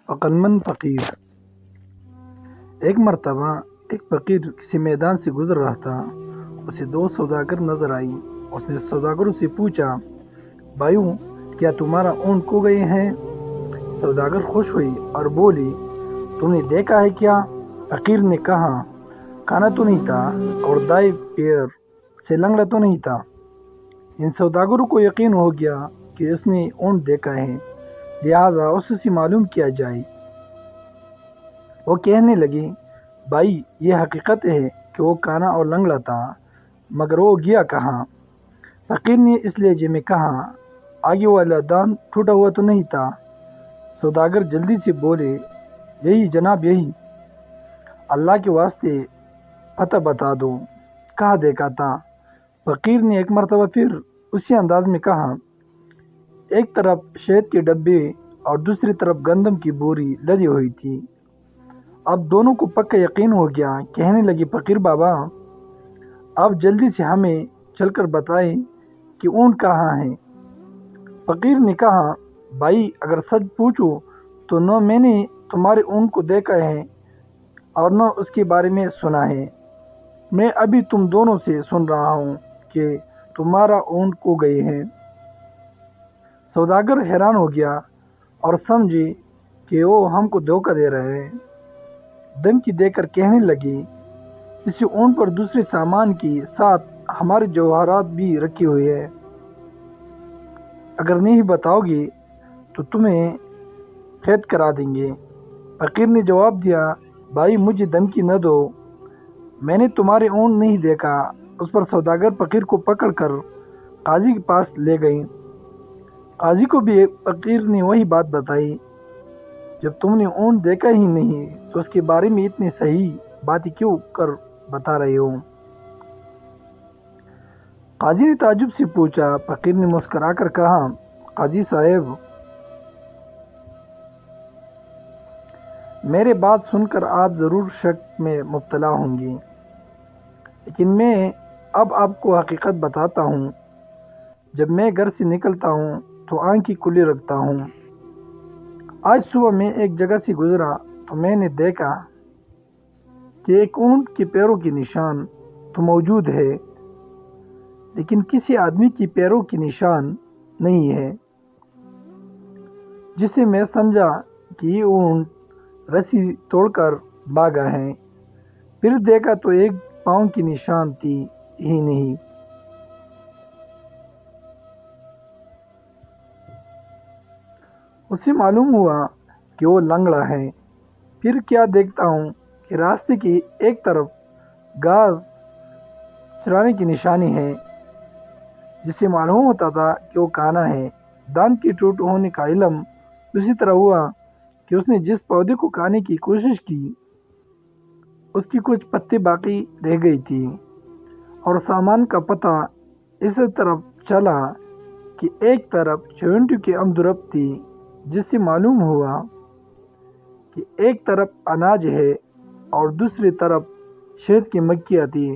عقلمند فقیر۔ ایک مرتبہ ایک فقیر کسی میدان سے گزر رہا تھا۔ اسے دو سوداگر نظر آئی۔ اس نے سوداگروں سے پوچھا، بھائیو، کیا تمہارا اونٹ کھو گئے ہیں؟ سوداگر خوش ہوئی اور بولی، تم نے دیکھا ہے کیا؟ فقیر نے کہا، کانا تو نہیں تھا اور دائیں پیر سے لنگڑا تو نہیں تھا۔ ان سوداگروں کو یقین ہو گیا کہ اس نے اونٹ دیکھا ہے، لہذا اس سے معلوم کیا جائے۔ وہ کہنے لگے، بھائی، یہ حقیقت ہے کہ وہ کانا اور لنگڑا تھا، مگر وہ گیا کہاں؟ فقیر نے اس لہجے میں کہا، آگے والا دان ٹوٹا ہوا تو نہیں تھا؟ سوداگر جلدی سے بولے، یہی جناب، یہی۔ اللہ کے واسطے پتہ بتا دو، کہاں دیکھا تھا؟ فقیر نے ایک مرتبہ پھر اسی انداز میں کہا۔ ایک طرف شہد کے ڈبے اور دوسری طرف گندم کی بوری لدی ہوئی تھی۔ اب دونوں کو پکا یقین ہو گیا۔ کہنے لگے، فقیر بابا، آپ جلدی سے ہمیں چل کر بتائیں کہ اونٹ کہاں ہے۔ فقیر نے کہا، بھائی، اگر سچ پوچھو تو نہ میں نے تمہارے اونٹ کو دیکھا ہے اور نہ اس کے بارے میں سنا ہے۔ میں ابھی تم دونوں سے سن رہا ہوں کہ تمہارا اونٹ کھو گئے ہیں۔ سوداگر حیران ہو گیا اور سمجھے کہ وہ ہم کو دھوکہ دے رہے ہیں۔ دھمکی دے کر کہنے لگے، اسی اونٹ پر دوسرے سامان کے ساتھ ہمارے جواہرات بھی رکھے ہوئے ہیں۔ اگر نہیں بتاؤ گے تو تمہیں قید کرا دیں گے۔ فقیر نے جواب دیا، بھائی، مجھے دھمکی نہ دو، میں نے تمہارے اونٹ نہیں دیکھا۔ اس پر سوداگر فقیر کو پکڑ کر قاضی کے پاس لے گئے۔ قاضی کو بھی فقیر نے وہی بات بتائی۔ جب تم نے اونٹ دیکھا ہی نہیں تو اس کے بارے میں اتنی صحیح باتیں کیوں کر بتا رہے ہو؟ قاضی نے تعجب سے پوچھا۔ فقیر نے مسکرا کر کہا، قاضی صاحب، میرے بات سن کر آپ ضرور شک میں مبتلا ہوں گے، لیکن میں اب آپ کو حقیقت بتاتا ہوں۔ جب میں گھر سے نکلتا ہوں تو آنکھیں کھلی رکھتا ہوں۔ آج صبح میں ایک جگہ سے گزرا تو میں نے دیکھا کہ ایک اونٹ کے پیروں کے نشان تو موجود ہے، لیکن کسی آدمی کے پیروں کے نشان نہیں ہے، جس سے میں سمجھا کہ یہ اونٹ رسی توڑ کر بھاگا ہے۔ پھر دیکھا تو ایک پاؤں کی نشان تھی ہی نہیں۔ اس سے معلوم ہوا کہ وہ لنگڑا ہے۔ پھر کیا دیکھتا ہوں کہ راستے کی ایک طرف گھاس چرانے کی نشانی ہے، جس سے معلوم ہوتا تھا کہ وہ کانا ہے۔ دان کے ٹوٹ ہونے کا علم اسی طرح ہوا کہ اس نے جس پودے کو کھانے کی کوشش کی اس کی کچھ پتے باقی رہ گئی تھی، اور سامان کا پتہ اس طرف چلا کہ ایک طرف چیونٹی کی امدرب تھی، جس سے معلوم ہوا کہ ایک طرف اناج ہے اور دوسری طرف شہد کی مکھیاں تھی،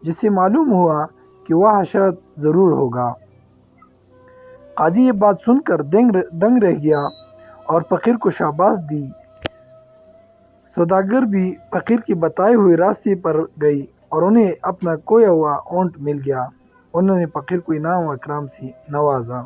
جس سے معلوم ہوا کہ وہاں شہد ضرور ہوگا۔ قاضی یہ بات سن کر دنگ رہ گیا اور فقیر کو شاباش دی۔ سوداگر بھی فقیر کے بتائے ہوئے راستے پر گئی اور انہیں اپنا کھویا ہوا اونٹ مل گیا۔ انہوں نے فقیر کو انعام و اکرام سے نوازا۔